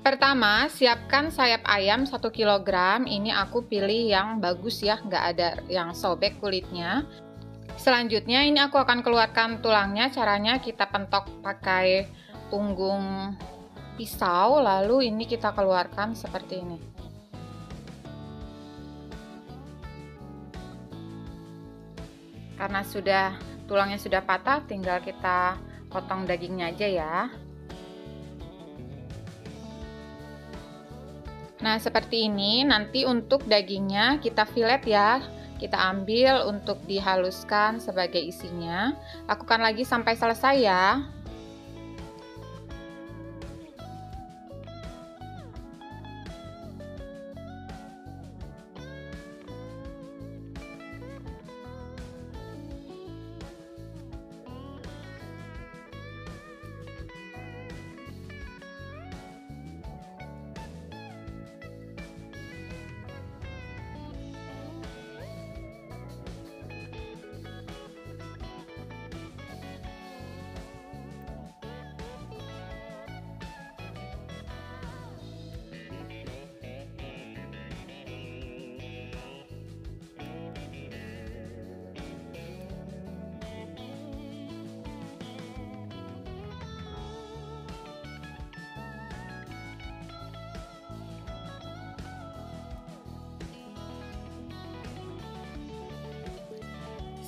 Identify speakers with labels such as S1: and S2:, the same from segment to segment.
S1: Pertama, siapkan sayap ayam 1 kg. Ini aku pilih yang bagus ya, nggak ada yang sobek kulitnya. Selanjutnya ini aku akan keluarkan tulangnya. Caranya kita pentok pakai punggung pisau, lalu ini kita keluarkan seperti ini. Karena tulangnya sudah patah, tinggal kita potong dagingnya aja ya. Nah, seperti ini. Nanti untuk dagingnya kita filet ya. Kita ambil untuk dihaluskan sebagai isinya. Lakukan lagi sampai selesai ya.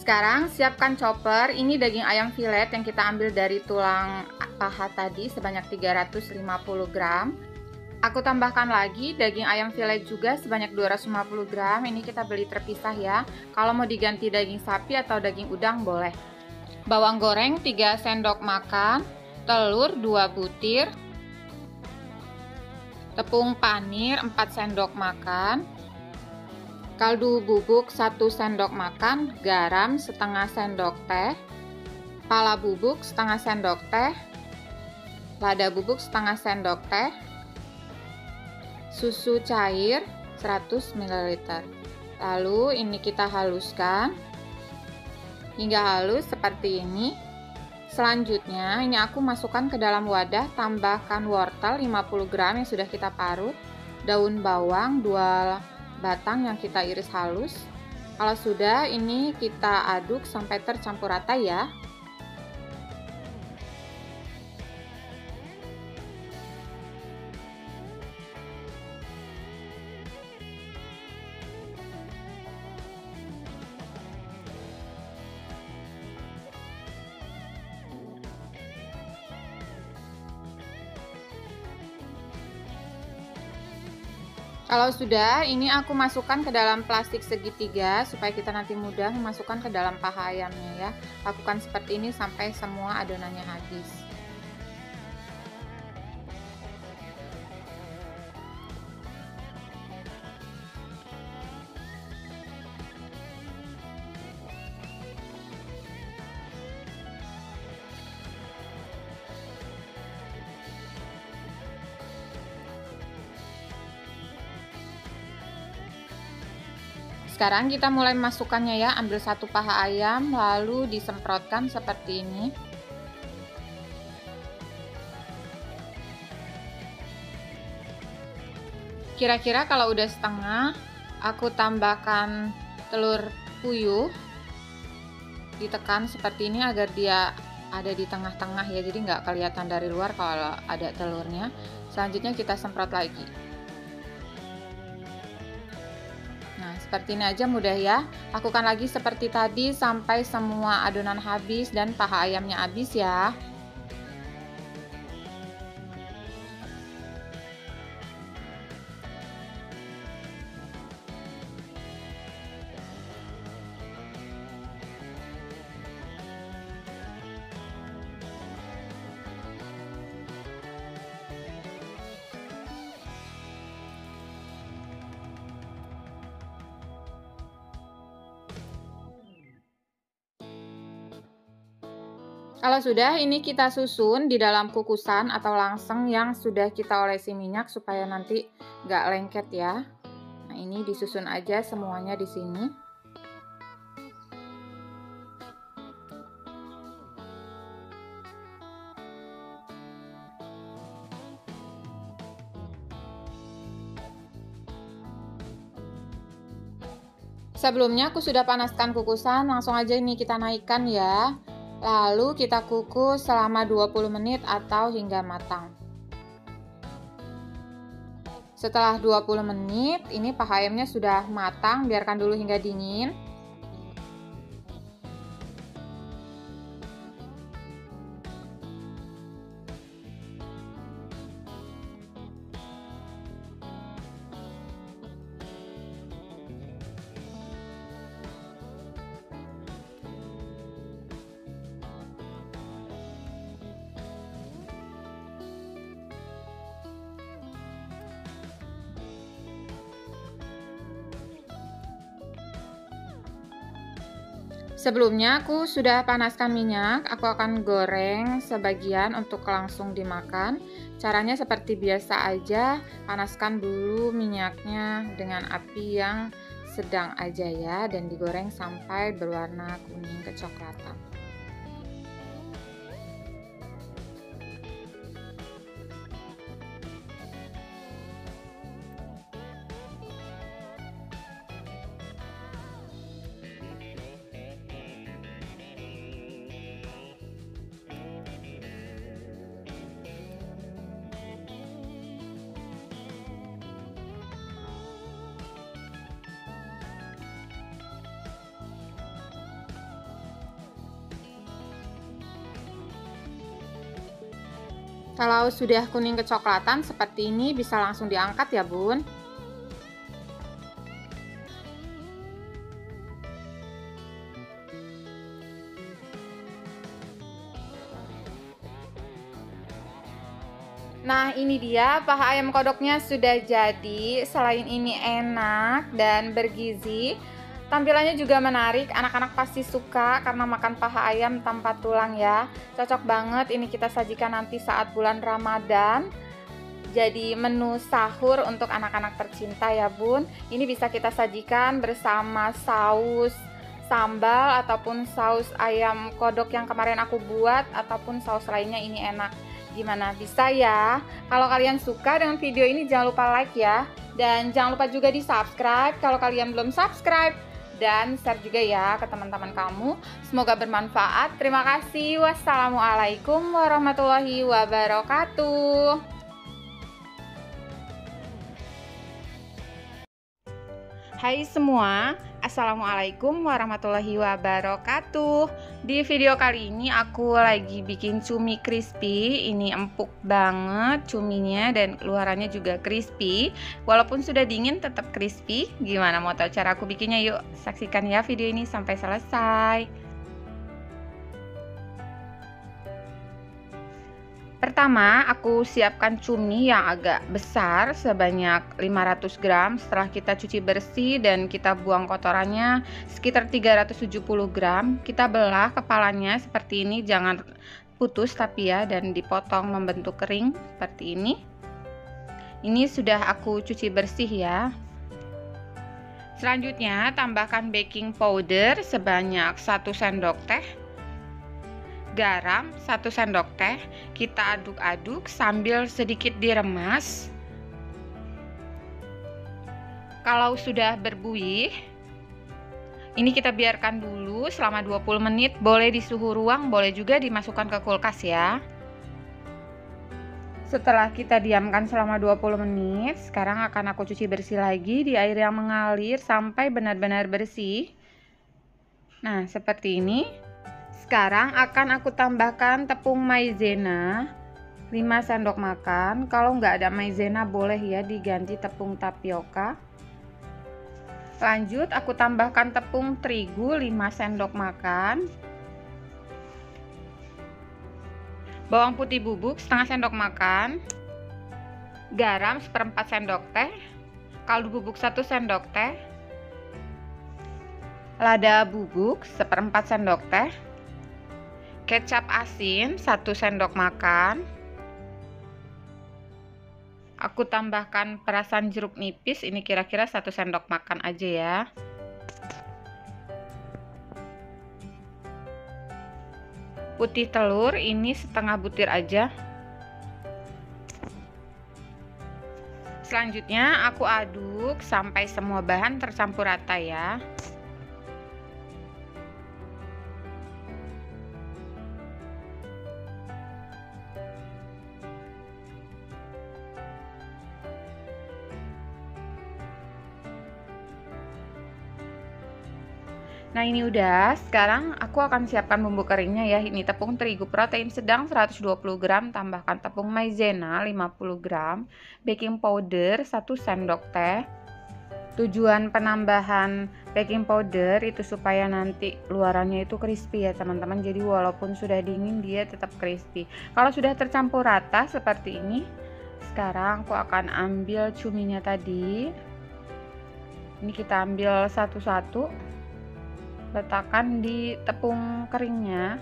S1: Sekarang siapkan chopper. Ini daging ayam filet yang kita ambil dari tulang paha tadi sebanyak 350 gram. Aku tambahkan lagi daging ayam filet juga sebanyak 250 gram. Ini kita beli terpisah ya. Kalau mau diganti daging sapi atau daging udang boleh. Bawang goreng 3 sendok makan, telur 2 butir, tepung panir 4 sendok makan, kaldu bubuk 1 sendok makan, garam setengah sendok teh, pala bubuk setengah sendok teh, lada bubuk setengah sendok teh, susu cair 100 ml. Lalu ini kita haluskan hingga halus seperti ini. Selanjutnya ini aku masukkan ke dalam wadah, tambahkan wortel 50 gram yang sudah kita parut, daun bawang 2 batang yang kita iris halus. Kalau sudah, ini kita aduk sampai tercampur rata ya. Kalau sudah, ini aku masukkan ke dalam plastik segitiga supaya kita nanti mudah memasukkan ke dalam paha ayamnya ya. Lakukan seperti ini sampai semua adonannya habis. Sekarang kita mulai memasukkannya ya. Ambil 1 paha ayam lalu disemprotkan seperti ini. Kira-kira kalau udah setengah, aku tambahkan telur puyuh. Ditekan seperti ini agar dia ada di tengah-tengah ya, jadi nggak kelihatan dari luar kalau ada telurnya. Selanjutnya kita semprot lagi. Seperti ini aja mudah ya. Lakukan lagi seperti tadi sampai semua adonan habis dan paha ayamnya habis ya. Kalau sudah, ini kita susun di dalam kukusan atau langseng yang sudah kita olesi minyak supaya nanti nggak lengket ya. Nah, ini disusun aja semuanya di sini. Sebelumnya aku sudah panaskan kukusan, langsung aja ini kita naikkan ya. Lalu kita kukus selama 20 menit atau hingga matang. Setelah 20 menit, ini paha ayamnya sudah matang, biarkan dulu hingga dingin. Sebelumnya aku sudah panaskan minyak, aku akan goreng sebagian untuk langsung dimakan. Caranya seperti biasa aja, panaskan dulu minyaknya dengan api yang sedang aja ya, dan digoreng sampai berwarna kuning kecoklatan. Kalau sudah kuning kecoklatan seperti ini, bisa langsung diangkat ya bun. Nah, ini dia paha ayam kodoknya sudah jadi. Selain ini enak dan bergizi, tampilannya juga menarik. Anak-anak pasti suka karena makan paha ayam tanpa tulang ya. Cocok banget ini kita sajikan nanti saat bulan Ramadan. Jadi menu sahur untuk anak-anak tercinta ya bun. Ini bisa kita sajikan bersama saus sambal ataupun saus ayam kodok yang kemarin aku buat, ataupun saus lainnya. Ini enak. Gimana, bisa ya? Kalau kalian suka dengan video ini jangan lupa like ya, dan jangan lupa juga di subscribe kalau kalian belum subscribe, dan share juga ya ke teman-teman kamu. Semoga bermanfaat. Terima kasih. Wassalamualaikum warahmatullahi wabarakatuh. Hai semua, assalamualaikum warahmatullahi wabarakatuh. Di video kali ini aku lagi bikin cumi crispy. Ini empuk banget cuminya dan luarannya juga crispy. Walaupun sudah dingin tetap crispy. Gimana, mau tahu cara aku bikinnya? Yuk saksikan ya video ini sampai selesai. Pertama, aku siapkan cumi yang agak besar sebanyak 500 gram. Setelah kita cuci bersih dan kita buang kotorannya sekitar 370 gram. Kita belah kepalanya seperti ini, jangan putus tapi ya, dan dipotong membentuk kering seperti ini. Ini sudah aku cuci bersih ya. Selanjutnya, tambahkan baking powder sebanyak 1 sendok teh. Garam 1 sendok teh, kita aduk-aduk sambil sedikit diremas. Kalau sudah berbuih, ini kita biarkan dulu selama 20 menit, boleh di suhu ruang, boleh juga dimasukkan ke kulkas ya. Setelah kita diamkan selama 20 menit, sekarang akan aku cuci bersih lagi di air yang mengalir sampai benar-benar bersih. Nah, seperti ini. Sekarang akan aku tambahkan tepung maizena 5 sendok makan. Kalau nggak ada maizena boleh ya diganti tepung tapioka. Lanjut aku tambahkan tepung terigu 5 sendok makan. Bawang putih bubuk setengah sendok makan. Garam 1/4 sendok teh. Kaldu bubuk 1 sendok teh. Lada bubuk 1/4 sendok teh. Kecap asin 1 sendok makan. Aku tambahkan perasan jeruk nipis, ini kira-kira 1 sendok makan aja ya. Putih telur ini setengah butir aja. Selanjutnya aku aduk sampai semua bahan tercampur rata ya. Nah ini udah, sekarang aku akan siapkan bumbu keringnya ya. Ini tepung terigu protein sedang 120 gram, tambahkan tepung maizena 50 gram, baking powder 1 sendok teh. Tujuan penambahan baking powder itu supaya nanti luarannya itu crispy ya teman-teman. Jadi walaupun sudah dingin dia tetap crispy. Kalau sudah tercampur rata seperti ini, sekarang aku akan ambil cuminya tadi. Ini kita ambil satu-satu, letakkan di tepung keringnya.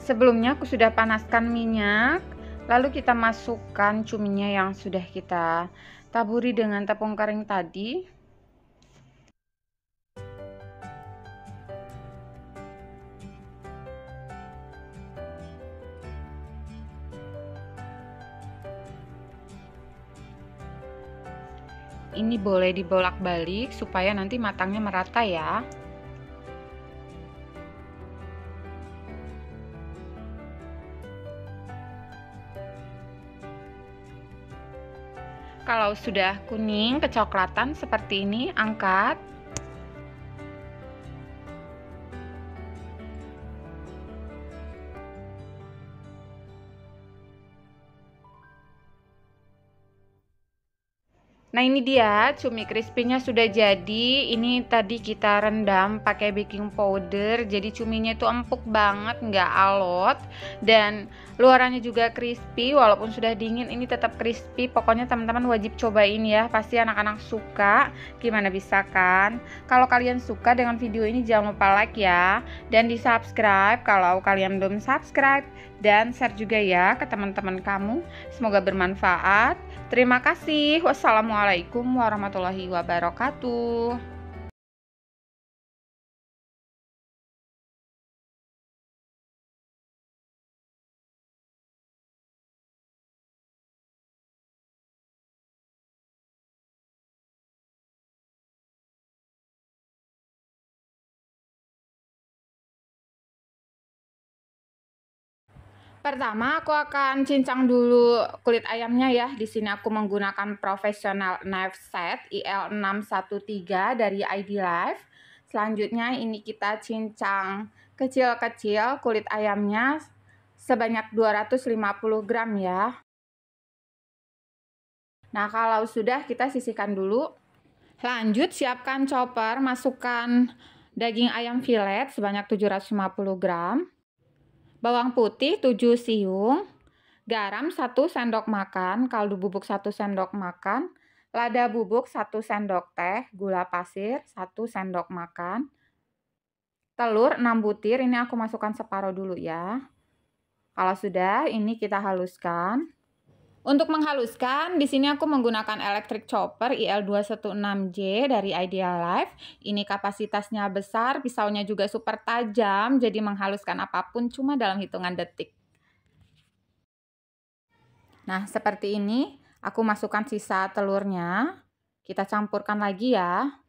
S1: Sebelumnya aku sudah panaskan minyak, lalu kita masukkan cuminya yang sudah kita taburi dengan tepung kering tadi. Ini boleh dibolak-balik supaya nanti matangnya merata ya. Kalau sudah kuning kecoklatan seperti ini, angkat. Nah ini dia cumi crispy-nya sudah jadi. Ini tadi kita rendam pakai baking powder, jadi cuminya itu empuk banget, nggak alot, dan luarannya juga crispy. Walaupun sudah dingin ini tetap crispy. Pokoknya teman-teman wajib cobain ya, pasti anak-anak suka. Gimana bisa kan? Kalau kalian suka dengan video ini jangan lupa like ya, dan di subscribe kalau kalian belum subscribe, dan share juga ya ke teman-teman kamu. Semoga bermanfaat. Terima kasih. Wassalamualaikum warahmatullahi wabarakatuh. Pertama, aku akan cincang dulu kulit ayamnya ya. Di sini aku menggunakan professional knife set IL613 dari ID Life. Selanjutnya ini kita cincang kecil-kecil kulit ayamnya sebanyak 250 gram ya. Nah, kalau sudah kita sisihkan dulu. Lanjut siapkan chopper, masukkan daging ayam filet sebanyak 750 gram. Bawang putih 7 siung, garam 1 sendok makan, kaldu bubuk 1 sendok makan, lada bubuk 1 sendok teh, gula pasir 1 sendok makan, telur 6 butir, ini aku masukkan separuh dulu ya. Kalau sudah, ini kita haluskan. Untuk menghaluskan, di sini aku menggunakan electric chopper IL216J dari Ideal Life. Ini kapasitasnya besar, pisaunya juga super tajam, jadi menghaluskan apapun cuma dalam hitungan detik. Nah, seperti ini, aku masukkan sisa telurnya. Kita campurkan lagi ya.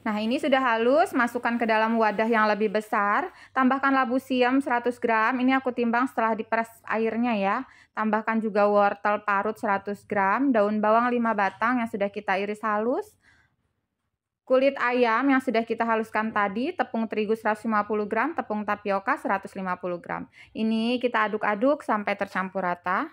S1: Nah, ini sudah halus, masukkan ke dalam wadah yang lebih besar. Tambahkan labu siam 100 gram, ini aku timbang setelah diperas airnya ya. Tambahkan juga wortel parut 100 gram, daun bawang 5 batang yang sudah kita iris halus. Kulit ayam yang sudah kita haluskan tadi, tepung terigu 150 gram, tepung tapioka 150 gram. Ini kita aduk-aduk sampai tercampur rata.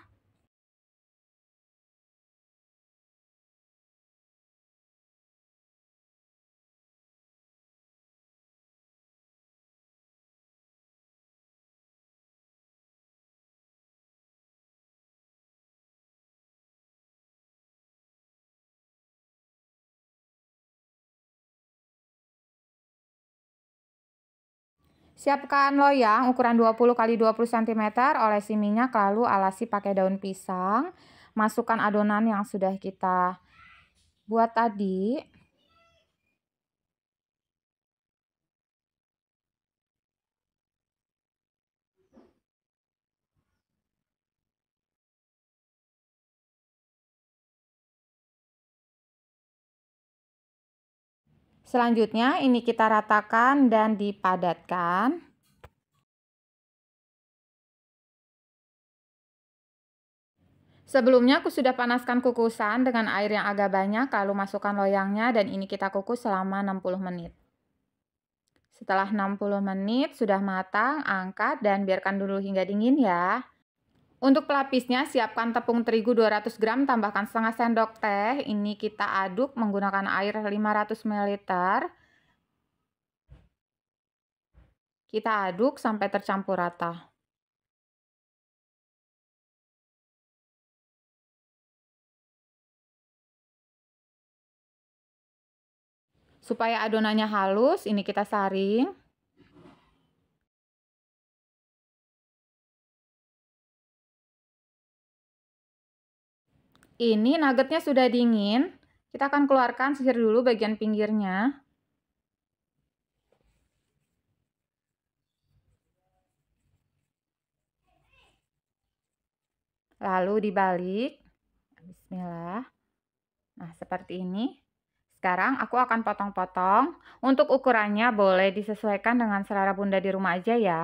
S1: Siapkan loyang ukuran 20 x 20 cm, olesi minyak lalu alasi pakai daun pisang. Masukkan adonan yang sudah kita buat tadi. Selanjutnya ini kita ratakan dan dipadatkan. Sebelumnya aku sudah panaskan kukusan dengan air yang agak banyak, lalu masukkan loyangnya dan ini kita kukus selama 60 menit. Setelah 60 menit sudah matang, angkat dan biarkan dulu hingga dingin ya. Untuk pelapisnya siapkan tepung terigu 200 gram, tambahkan setengah sendok teh. Ini kita aduk menggunakan air 500 ml. Kita aduk sampai tercampur rata. Supaya adonannya halus, ini kita saring. Ini nuggetnya sudah dingin. Kita akan keluarkan, sisir dulu bagian pinggirnya. Lalu dibalik. Bismillah. Nah, seperti ini. Sekarang aku akan potong-potong. Untuk ukurannya boleh disesuaikan dengan selera Bunda di rumah aja ya.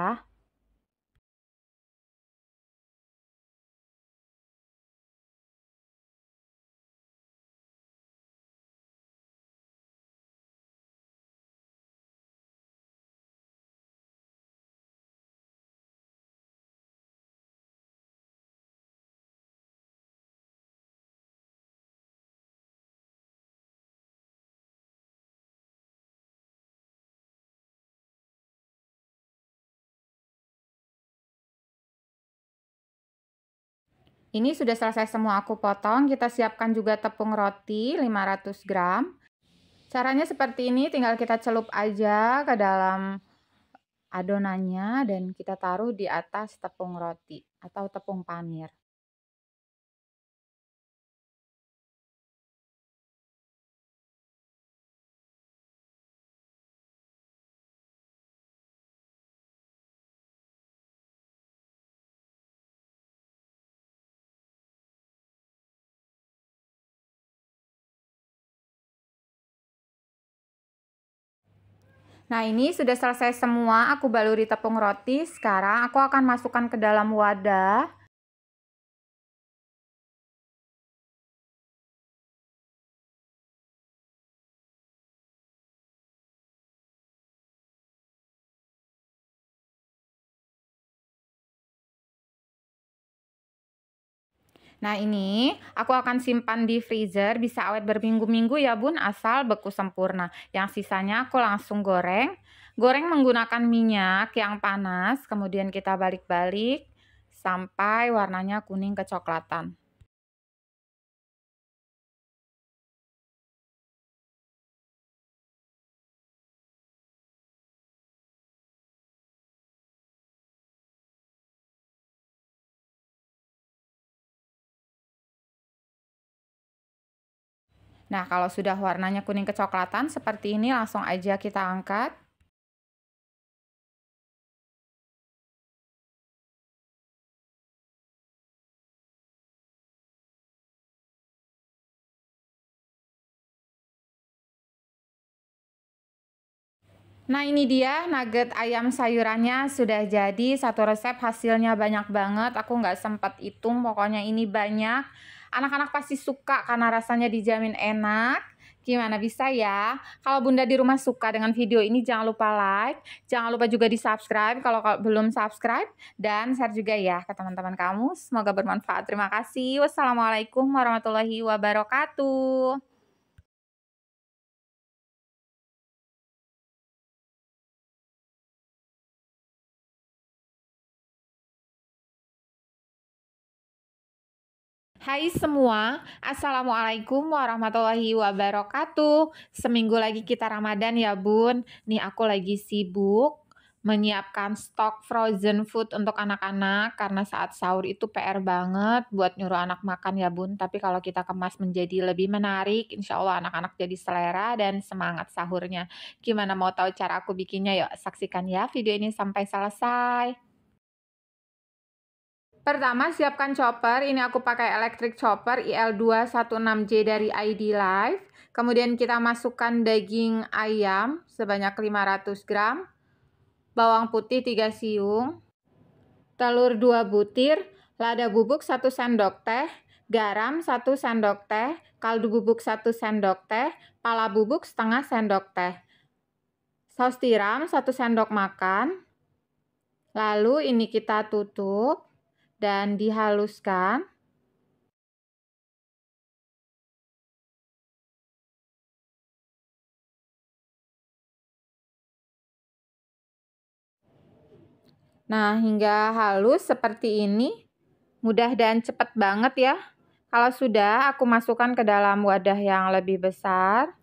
S1: Ini sudah selesai semua aku potong. Kita siapkan juga tepung roti 500 gram. Caranya seperti ini, tinggal kita celup aja ke dalam adonannya dan kita taruh di atas tepung roti atau tepung panir. Nah, ini sudah selesai semua, aku baluri tepung roti. Sekarang aku akan masukkan ke dalam wadah. Nah, ini aku akan simpan di freezer, bisa awet berminggu-minggu ya Bun, asal beku sempurna. Yang sisanya aku langsung goreng. Goreng menggunakan minyak yang panas, kemudian kita balik-balik sampai warnanya kuning kecoklatan. Nah, kalau sudah warnanya kuning kecoklatan seperti ini, langsung aja kita angkat. Nah, ini dia nugget ayam sayurannya sudah jadi. Satu resep hasilnya banyak banget. Aku nggak sempat hitung, pokoknya ini banyak. Anak-anak pasti suka karena rasanya dijamin enak. Gimana bisa ya? Kalau Bunda di rumah suka dengan video ini, jangan lupa like. Jangan lupa juga di-subscribe kalau belum subscribe. Dan share juga ya ke teman-teman kamu. Semoga bermanfaat. Terima kasih. Wassalamualaikum warahmatullahi wabarakatuh. Hai semua, Assalamualaikum warahmatullahi wabarakatuh. Seminggu lagi kita Ramadan ya Bun. Nih aku lagi sibuk menyiapkan stok frozen food untuk anak-anak karena saat sahur itu PR banget buat nyuruh anak makan ya Bun. Tapi kalau kita kemas menjadi lebih menarik, insya Allah anak-anak jadi selera dan semangat sahurnya. Gimana mau tahu cara aku bikinnya? Yuk saksikan ya video ini sampai selesai. Pertama siapkan chopper, ini aku pakai electric chopper IL216J dari ID Life. Kemudian kita masukkan daging ayam sebanyak 500 gram, bawang putih 3 siung, telur 2 butir, lada bubuk 1 sendok teh, garam 1 sendok teh, kaldu bubuk 1 sendok teh, pala bubuk setengah sendok teh, saus tiram 1 sendok makan. Lalu ini kita tutup dan dihaluskan. Nah, hingga halus seperti ini, mudah dan cepat banget ya. Kalau sudah, aku masukkan ke dalam wadah yang lebih besar.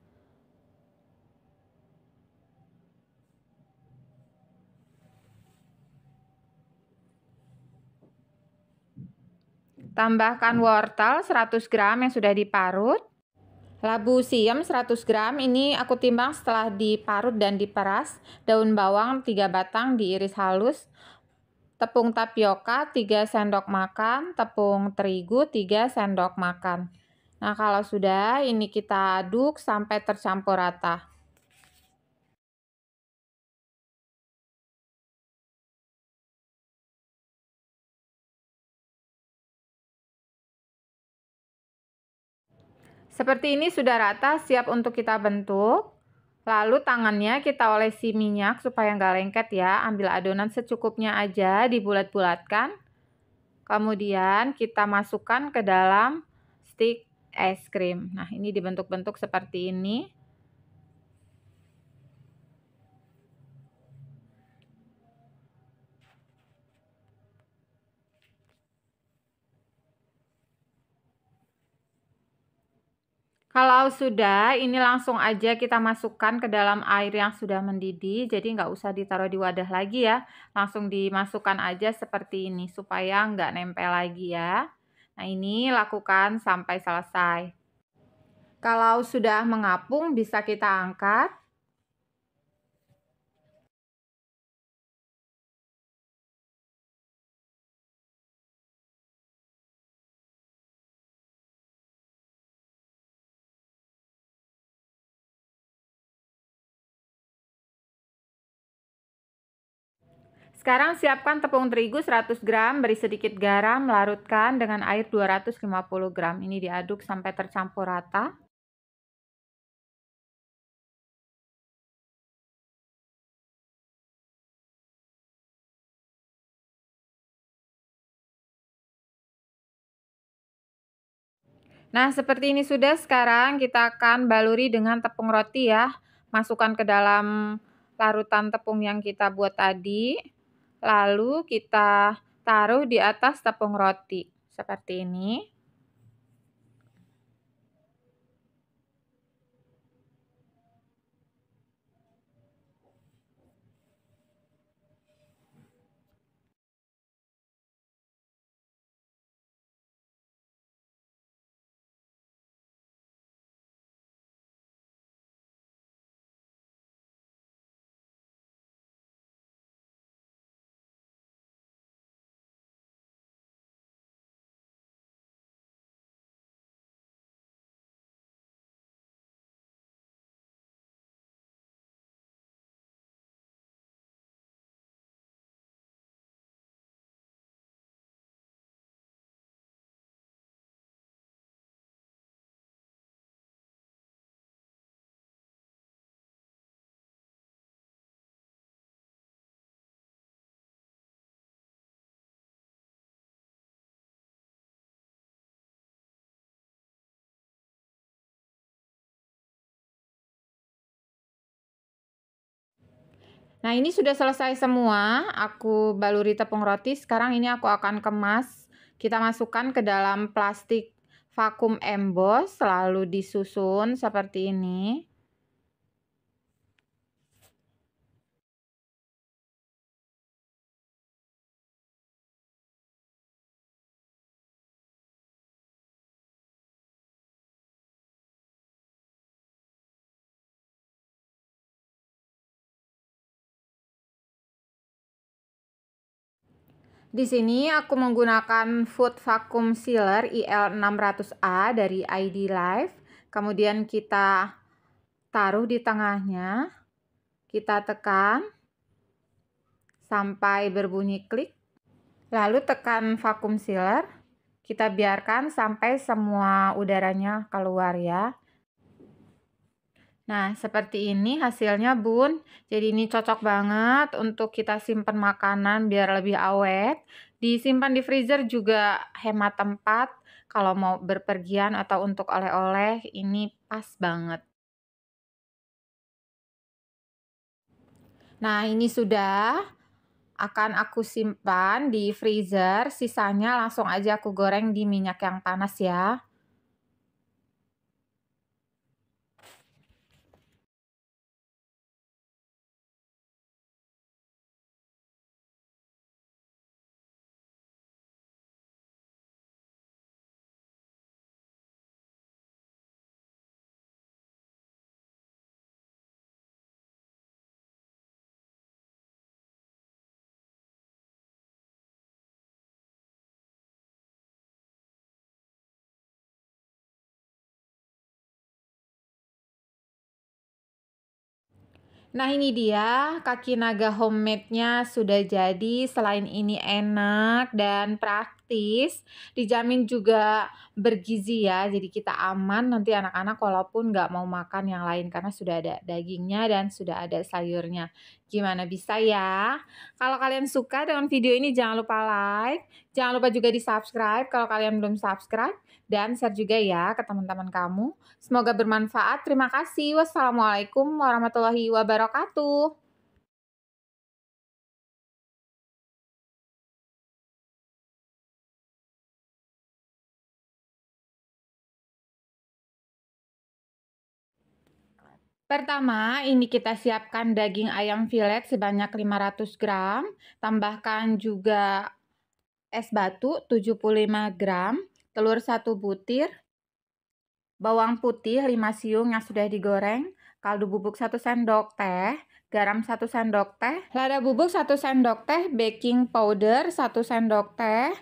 S1: Tambahkan wortel 100 gram yang sudah diparut. Labu siam 100 gram, ini aku timbang setelah diparut dan diperas. Daun bawang 3 batang diiris halus. Tepung tapioka 3 sendok makan, tepung terigu 3 sendok makan. Nah, kalau sudah, ini kita aduk sampai tercampur rata. Seperti ini sudah rata, siap untuk kita bentuk. Lalu tangannya kita olesi minyak supaya nggak lengket ya. Ambil adonan secukupnya aja, dibulat-bulatkan. Kemudian kita masukkan ke dalam stik es krim. Nah, ini dibentuk-bentuk seperti ini. Kalau sudah, ini langsung aja kita masukkan ke dalam air yang sudah mendidih. Jadi nggak usah ditaruh di wadah lagi ya. Langsung dimasukkan aja seperti ini supaya nggak nempel lagi ya. Nah, ini lakukan sampai selesai. Kalau sudah mengapung, bisa kita angkat. Sekarang siapkan tepung terigu 100 gram, beri sedikit garam, larutkan dengan air 250 gram. Ini diaduk sampai tercampur rata. Nah, seperti ini sudah. Sekarang kita akan baluri dengan tepung roti ya. Masukkan ke dalam larutan tepung yang kita buat tadi. Lalu kita taruh di atas tepung roti. Seperti ini. Nah, ini sudah selesai semua. Aku baluri tepung roti. Sekarang ini aku akan kemas. Kita masukkan ke dalam plastik vakum emboss, lalu disusun seperti ini. Di sini aku menggunakan Food Vacuum Sealer IL600A dari ID Life. Kemudian kita taruh di tengahnya, kita tekan sampai berbunyi klik. Lalu tekan vacuum sealer, kita biarkan sampai semua udaranya keluar ya. Nah, seperti ini hasilnya, Bun. Jadi ini cocok banget untuk kita simpan makanan biar lebih awet. Disimpan di freezer juga hemat tempat. Kalau mau berpergian atau untuk oleh-oleh, ini pas banget. Nah, ini sudah akan aku simpan di freezer. Sisanya langsung aja aku goreng di minyak yang panas ya. Nah, ini dia kaki naga homemade-nya sudah jadi. Selain ini enak dan praktis, dijamin juga bergizi ya. Jadi kita aman nanti anak-anak walaupun nggak mau makan yang lain karena sudah ada dagingnya dan sudah ada sayurnya. Gimana bisa ya? Kalau kalian suka dengan video ini jangan lupa like, jangan lupa juga di-subscribe kalau kalian belum subscribe dan share juga ya ke teman-teman kamu. Semoga bermanfaat. Terima kasih. Wassalamualaikum warahmatullahi wabarakatuh. Pertama, ini kita siapkan daging ayam filet sebanyak 500 gram. Tambahkan juga es batu 75 gram, telur 1 butir, bawang putih 5 siung yang sudah digoreng, kaldu bubuk 1 sendok teh, garam 1 sendok teh, lada bubuk 1 sendok teh, baking powder 1 sendok teh,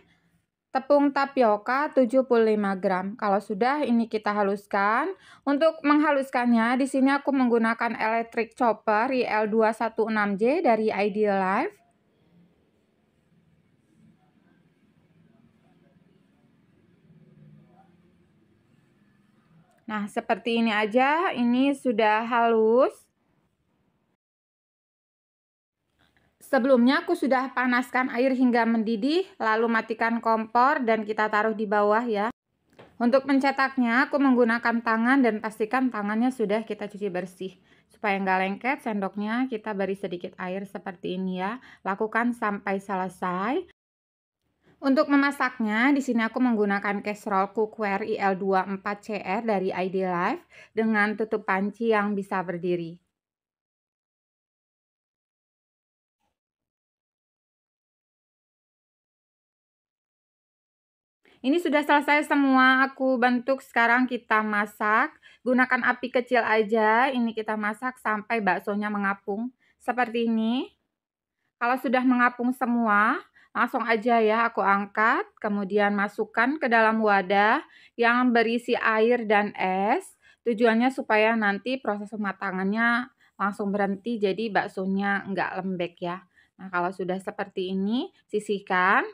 S1: tepung tapioka 75 gram. Kalau sudah, ini kita haluskan. Untuk menghaluskannya, di sini aku menggunakan electric chopper IL216J dari Ideal Life. Nah, seperti ini aja. Ini sudah halus. Sebelumnya aku sudah panaskan air hingga mendidih, lalu matikan kompor dan kita taruh di bawah ya. Untuk mencetaknya, aku menggunakan tangan dan pastikan tangannya sudah kita cuci bersih. Supaya nggak lengket, sendoknya kita beri sedikit air seperti ini ya. Lakukan sampai selesai. Untuk memasaknya, di sini aku menggunakan casserole cookware IL24CR dari ID Life dengan tutup panci yang bisa berdiri. Ini sudah selesai semua aku bentuk. Sekarang kita masak. Gunakan api kecil aja. Ini kita masak sampai baksonya mengapung. Seperti ini. Kalau sudah mengapung semua, langsung aja ya aku angkat. Kemudian masukkan ke dalam wadah yang berisi air dan es. Tujuannya supaya nanti proses pematangannya langsung berhenti. Jadi baksonya nggak lembek ya. Nah, kalau sudah seperti ini, sisihkan.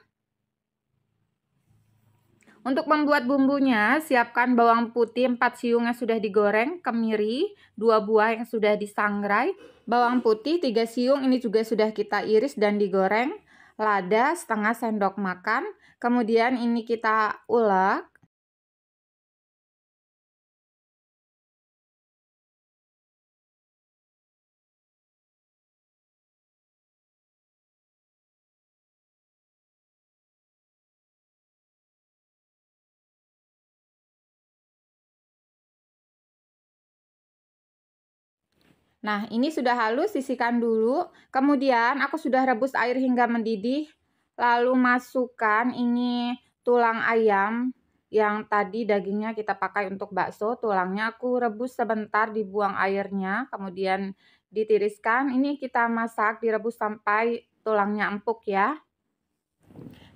S1: Untuk membuat bumbunya, siapkan bawang putih 4 siung yang sudah digoreng, kemiri 2 buah yang sudah disangrai, bawang putih 3 siung ini juga sudah kita iris dan digoreng, lada setengah sendok makan, kemudian ini kita ulek. Nah, ini sudah halus, sisihkan dulu. Kemudian aku sudah rebus air hingga mendidih. Lalu masukkan ini tulang ayam yang tadi dagingnya kita pakai untuk bakso. Tulangnya aku rebus sebentar, dibuang airnya, kemudian ditiriskan. Ini kita masak, direbus sampai tulangnya empuk ya.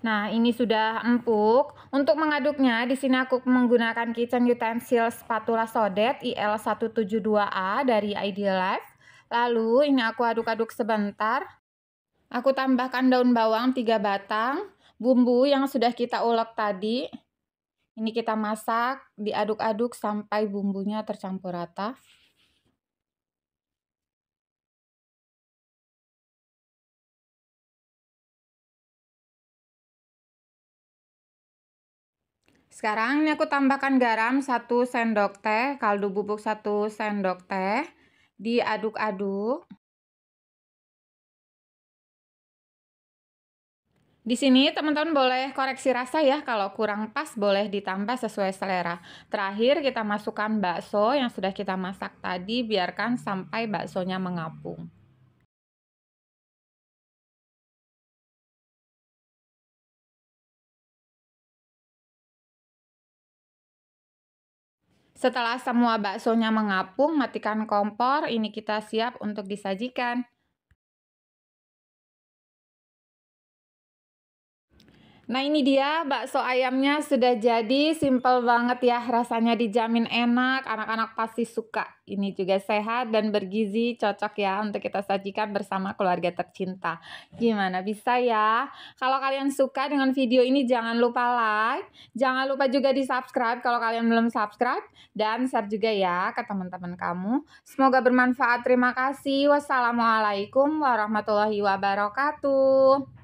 S1: Nah, ini sudah empuk. Untuk mengaduknya, di sini aku menggunakan kitchen utensil spatula sodet IL172A dari Idealife. Lalu, ini aku aduk-aduk sebentar. Aku tambahkan daun bawang 3 batang, bumbu yang sudah kita ulek tadi. Ini kita masak, diaduk-aduk sampai bumbunya tercampur rata. Sekarang ini aku tambahkan garam 1 sendok teh, kaldu bubuk 1 sendok teh, diaduk-aduk. Di sini teman-teman boleh koreksi rasa ya, kalau kurang pas boleh ditambah sesuai selera. Terakhir kita masukkan bakso yang sudah kita masak tadi, biarkan sampai baksonya mengapung. Setelah semua baksonya mengapung, matikan kompor, ini kita siap untuk disajikan. Nah, ini dia bakso ayamnya sudah jadi, simple banget ya, rasanya dijamin enak, anak-anak pasti suka. Ini juga sehat dan bergizi, cocok ya untuk kita sajikan bersama keluarga tercinta. Gimana, bisa ya? Kalau kalian suka dengan video ini jangan lupa like, jangan lupa juga di-subscribe kalau kalian belum subscribe, dan share juga ya ke teman-teman kamu. Semoga bermanfaat, terima kasih. Wassalamualaikum warahmatullahi wabarakatuh.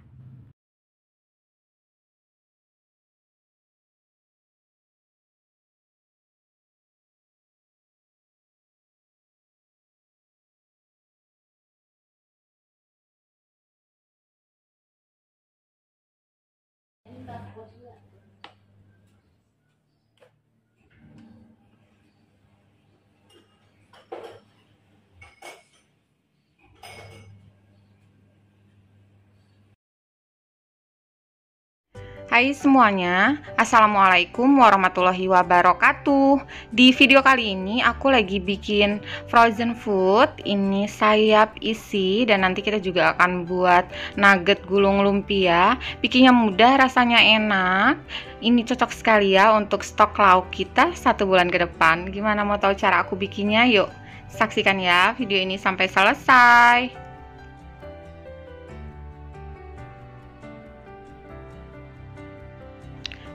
S1: Hai semuanya, Assalamualaikum warahmatullahi wabarakatuh. Di video kali ini aku lagi bikin frozen food. Ini sayap isi, dan nanti kita juga akan buat nugget gulung lumpia. Bikinnya mudah, rasanya enak. Ini cocok sekali ya untuk stok lauk kita 1 bulan ke depan. Gimana, mau tahu cara aku bikinnya? Yuk saksikan ya video ini sampai selesai.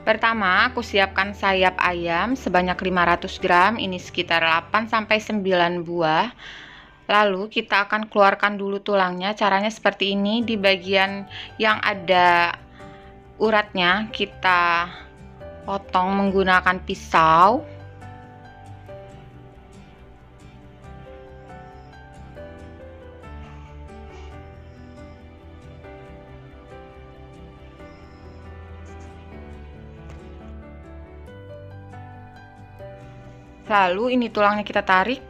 S1: Pertama, aku siapkan sayap ayam sebanyak 500 gram, ini sekitar 8-9 buah. Lalu kita akan keluarkan dulu tulangnya. Caranya seperti ini, di bagian yang ada uratnya kita potong menggunakan pisau. Lalu ini tulangnya kita tarik,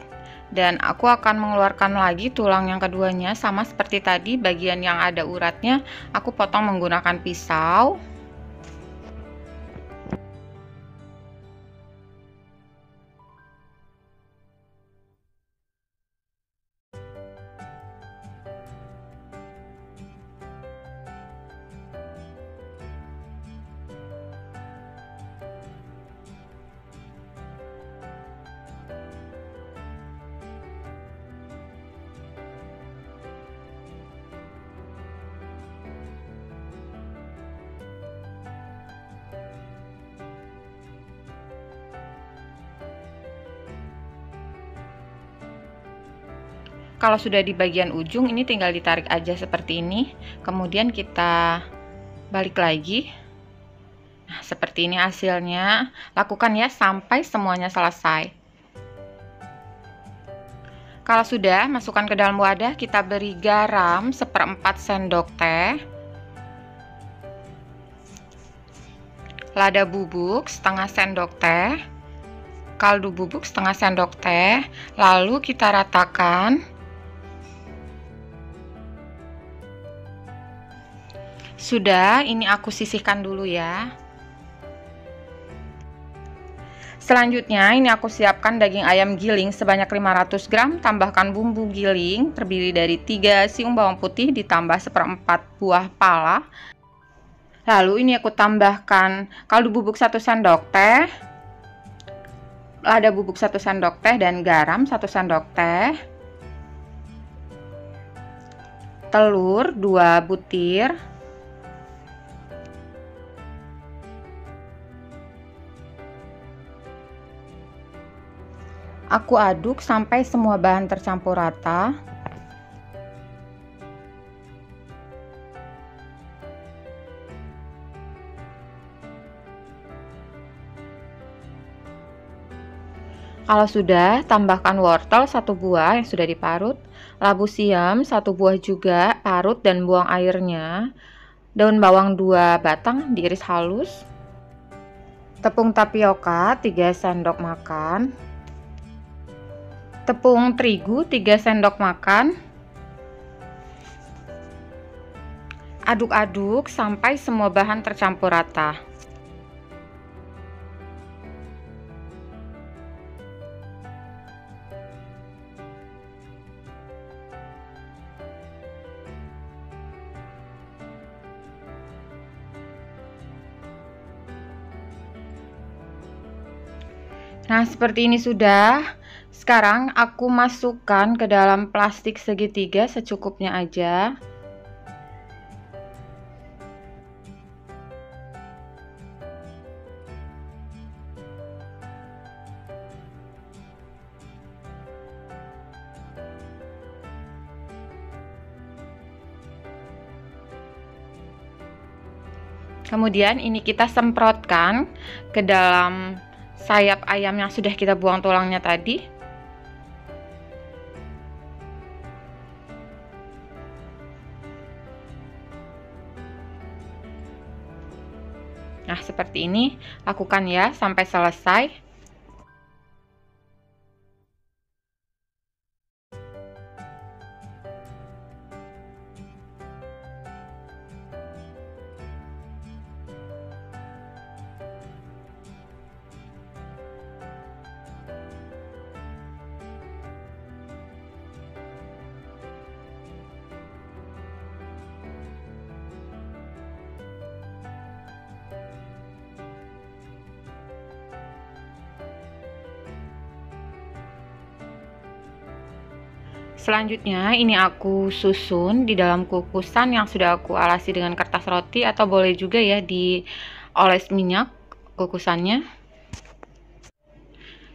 S1: dan aku akan mengeluarkan lagi tulang yang keduanya. Sama seperti tadi, bagian yang ada uratnya aku potong menggunakan pisau. Kalau sudah di bagian ujung, ini tinggal ditarik aja seperti ini. Kemudian kita balik lagi. Nah, seperti ini hasilnya. Lakukan ya sampai semuanya selesai. Kalau sudah, masukkan ke dalam wadah. Kita beri garam 1/4 sendok teh, lada bubuk setengah sendok teh, kaldu bubuk setengah sendok teh. Lalu kita ratakan. Sudah, ini aku sisihkan dulu ya. Selanjutnya, ini aku siapkan daging ayam giling sebanyak 500 gram, tambahkan bumbu giling terdiri dari 3 siung bawang putih ditambah 1/4 buah pala. Lalu ini aku tambahkan kaldu bubuk 1 sendok teh, lada bubuk 1 sendok teh, dan garam 1 sendok teh, telur 2 butir, aku aduk sampai semua bahan tercampur rata. Kalau sudah, tambahkan wortel 1 buah yang sudah diparut, labu siam 1 buah juga, parut dan buang airnya, daun bawang 2 batang diiris halus, tepung tapioka 3 sendok makan, tepung terigu 3 sendok makan. Aduk-aduk sampai semua bahan tercampur rata. Nah, seperti ini sudah. Sekarang aku masukkan ke dalam plastik segitiga secukupnya aja. Kemudian ini kita semprotkan ke dalam sayap ayam yang sudah kita buang tulangnya tadi. Nah, seperti ini, lakukan ya sampai selesai. Selanjutnya ini aku susun di dalam kukusan yang sudah aku alasi dengan kertas roti, atau boleh juga ya dioles minyak kukusannya.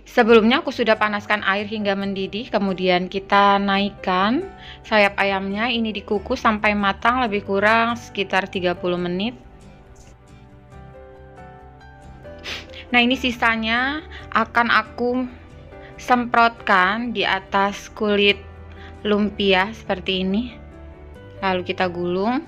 S1: Sebelumnya aku sudah panaskan air hingga mendidih, kemudian kita naikkan sayap ayamnya, ini dikukus sampai matang lebih kurang sekitar 30 menit. Nah, ini sisanya akan aku semprotkan di atas kulit lumpia seperti ini, lalu kita gulung.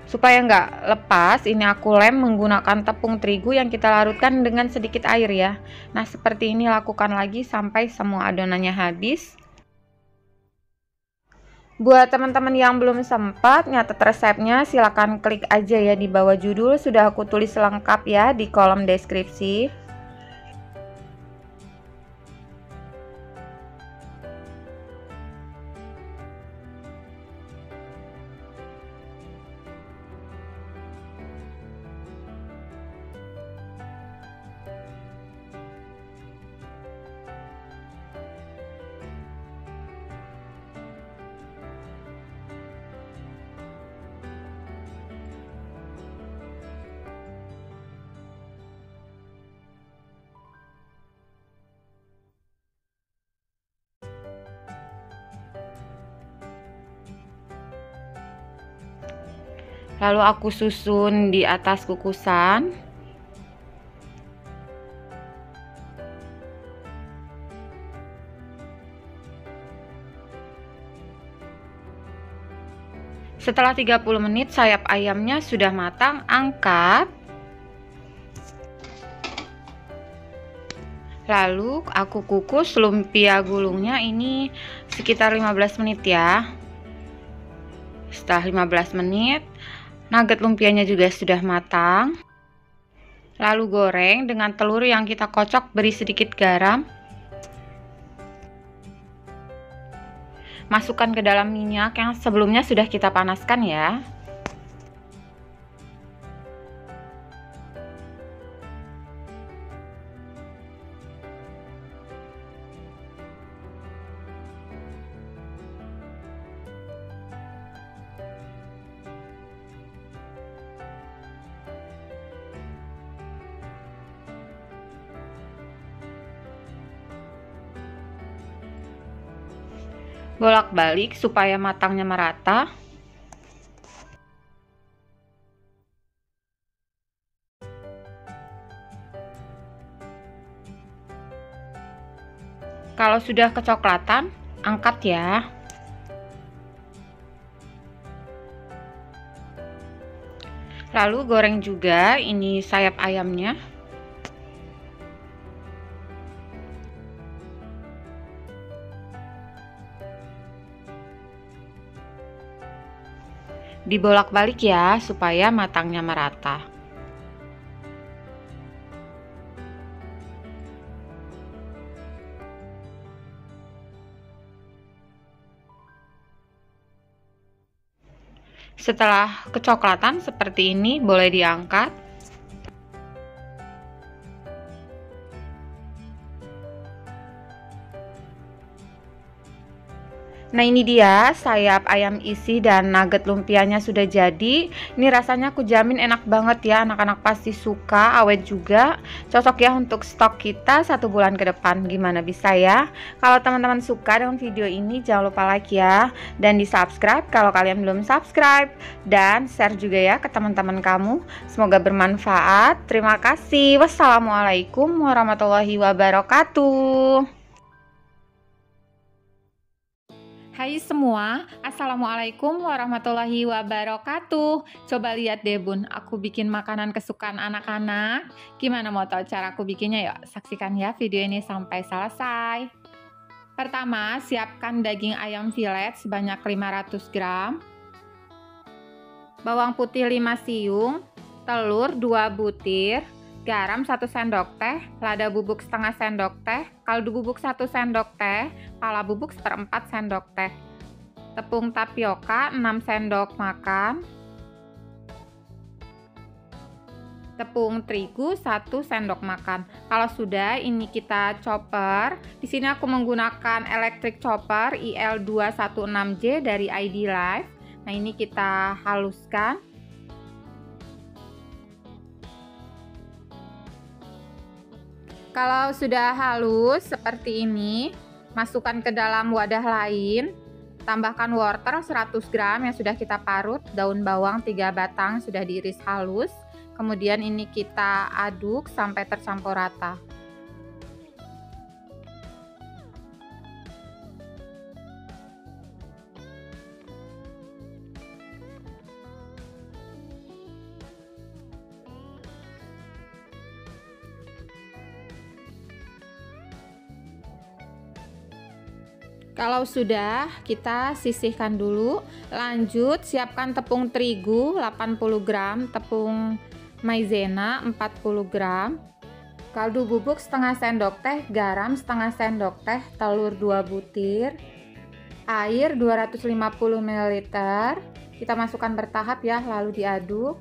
S1: Supaya nggak lepas, ini aku lem menggunakan tepung terigu yang kita larutkan dengan sedikit air ya. Nah, seperti ini lakukan lagi sampai semua adonannya habis. Buat teman-teman yang belum sempat nyatet resepnya, silahkan klik aja ya di bawah judul, sudah aku tulis lengkap ya di kolom deskripsi. Lalu aku susun di atas kukusan. Setelah 30 menit sayap ayamnya sudah matang, angkat. Lalu aku kukus lumpia gulungnya ini sekitar 15 menit ya. Setelah 15 menit, nugget lumpianya juga sudah matang. Lalu goreng dengan telur yang kita kocok, beri sedikit garam. Masukkan ke dalam minyak yang sebelumnya sudah kita panaskan ya. Bolak-balik supaya matangnya merata. Kalau sudah kecoklatan, angkat ya. Lalu goreng juga ini sayap ayamnya. Dibolak-balik ya supaya matangnya merata. Setelah kecoklatan seperti ini, boleh diangkat. Nah, ini dia sayap ayam isi dan nugget lumpianya sudah jadi. Ini rasanya aku jamin enak banget ya, anak-anak pasti suka, awet juga. Cocok ya untuk stok kita 1 bulan ke depan. Gimana bisa ya? Kalau teman-teman suka dengan video ini, jangan lupa like ya. Dan di subscribe kalau kalian belum subscribe. Dan share juga ya ke teman-teman kamu. Semoga bermanfaat. Terima kasih. Wassalamualaikum warahmatullahi wabarakatuh. Hai semua, assalamualaikum warahmatullahi wabarakatuh. Coba lihat deh bun, aku bikin makanan kesukaan anak-anak. Gimana mau tahu cara aku bikinnya? Yuk saksikan ya video ini sampai selesai. Pertama, siapkan daging ayam filet sebanyak 500 gram, bawang putih 5 siung, telur 2 butir, garam 1 sendok teh, lada bubuk setengah sendok teh, kaldu bubuk 1 sendok teh, pala bubuk 1/4 sendok teh, tepung tapioka 6 sendok makan, tepung terigu 1 sendok makan. Kalau sudah, ini kita chopper. Di sini aku menggunakan electric chopper IL216J dari ID Life. Nah, ini kita haluskan. Kalau sudah halus seperti ini, masukkan ke dalam wadah lain. Tambahkan wortel 100 gram yang sudah kita parut, daun bawang 3 batang sudah diiris halus. Kemudian ini kita aduk sampai tercampur rata. Kalau sudah, kita sisihkan dulu. Lanjut, siapkan tepung terigu 80 gram, tepung maizena 40 gram, kaldu bubuk setengah sendok teh, garam setengah sendok teh, telur 2 butir, air 250 ml. Kita masukkan bertahap ya, lalu diaduk.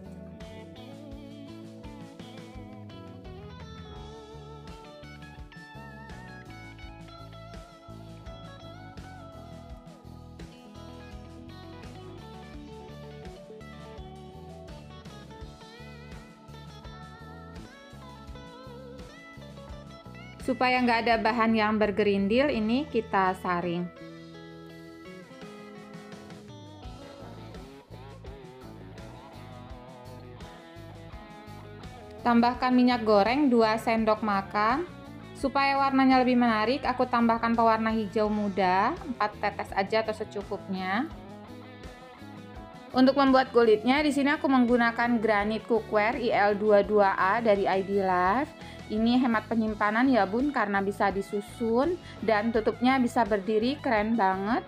S1: Supaya nggak ada bahan yang bergerindil, ini kita saring. Tambahkan minyak goreng 2 sendok makan. Supaya warnanya lebih menarik, aku tambahkan pewarna hijau muda 4 tetes aja atau secukupnya. Untuk membuat kulitnya, di sini aku menggunakan granit cookware IL22A dari ID Life. Ini hemat penyimpanan ya bun, karena bisa disusun dan tutupnya bisa berdiri, keren banget.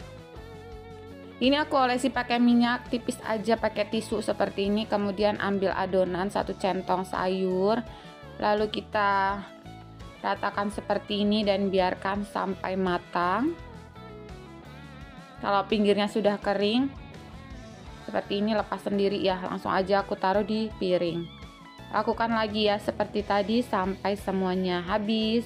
S1: Ini aku olesi pakai minyak tipis aja, pakai tisu seperti ini. Kemudian ambil adonan 1 centong sayur, lalu kita ratakan seperti ini dan biarkan sampai matang. Kalau pinggirnya sudah kering seperti ini, lepas sendiri ya, langsung aja aku taruh di piring. Lakukan lagi ya seperti tadi sampai semuanya habis.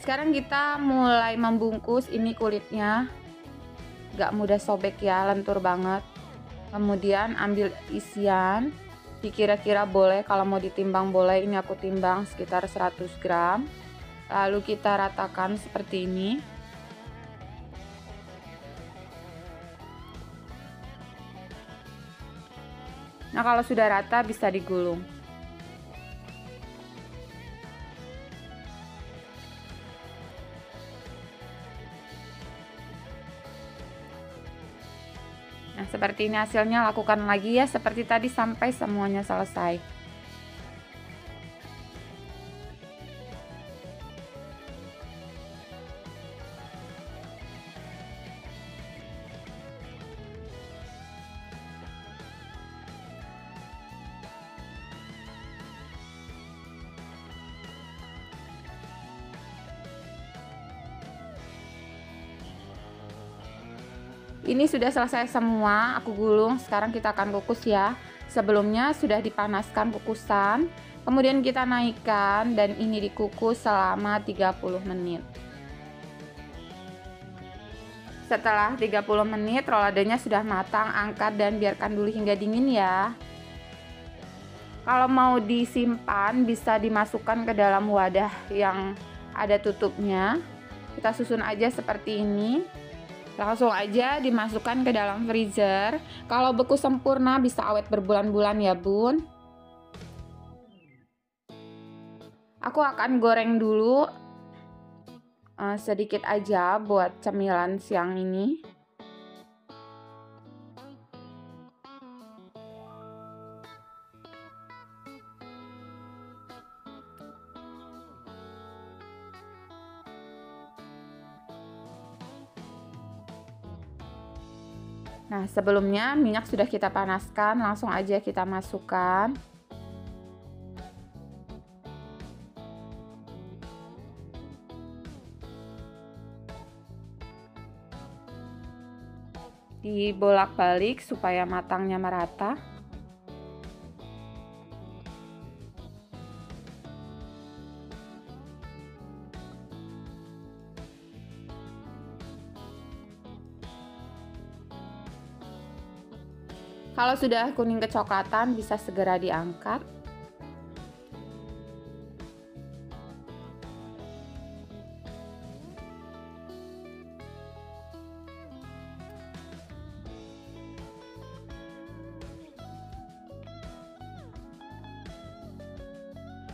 S1: Sekarang kita mulai membungkus. Ini kulitnya gak mudah sobek ya, lentur banget. Kemudian ambil isian, dikira-kira boleh, kalau mau ditimbang boleh. Ini aku timbang sekitar 100 gram. Lalu kita ratakan seperti ini. Nah, kalau sudah rata bisa digulung. Nah, seperti ini hasilnya. Lakukan lagi ya seperti tadi sampai semuanya selesai. Ini sudah selesai semua, aku gulung. Sekarang kita akan kukus ya. Sebelumnya sudah dipanaskan kukusan, kemudian kita naikkan dan ini dikukus selama 30 menit. Setelah 30 menit roladenya sudah matang, angkat dan biarkan dulu hingga dingin ya. Kalau mau disimpan bisa dimasukkan ke dalam wadah yang ada tutupnya. Kita susun aja seperti ini. Langsung aja dimasukkan ke dalam freezer. Kalau beku sempurna bisa awet berbulan-bulan ya bun. Aku akan goreng dulu sedikit aja buat cemilan siang ini. Nah, sebelumnya minyak sudah kita panaskan, langsung aja kita masukkan. Dibolak-balik supaya matangnya merata. Kalau sudah kuning kecoklatan bisa segera diangkat.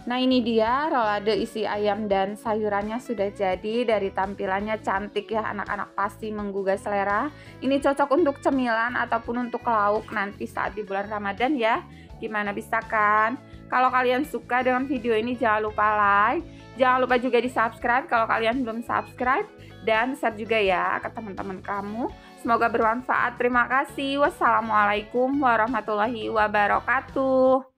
S1: Nah, ini dia rolade isi ayam dan sayurannya sudah jadi. Dari tampilannya cantik ya, anak-anak pasti menggugah selera. Ini cocok untuk cemilan ataupun untuk lauk nanti saat di bulan Ramadan ya. Gimana, bisa kan? Kalau kalian suka dengan video ini jangan lupa like. Jangan lupa juga di subscribe kalau kalian belum subscribe. Dan share juga ya ke teman-teman kamu. Semoga bermanfaat. Terima kasih. Wassalamualaikum warahmatullahi wabarakatuh.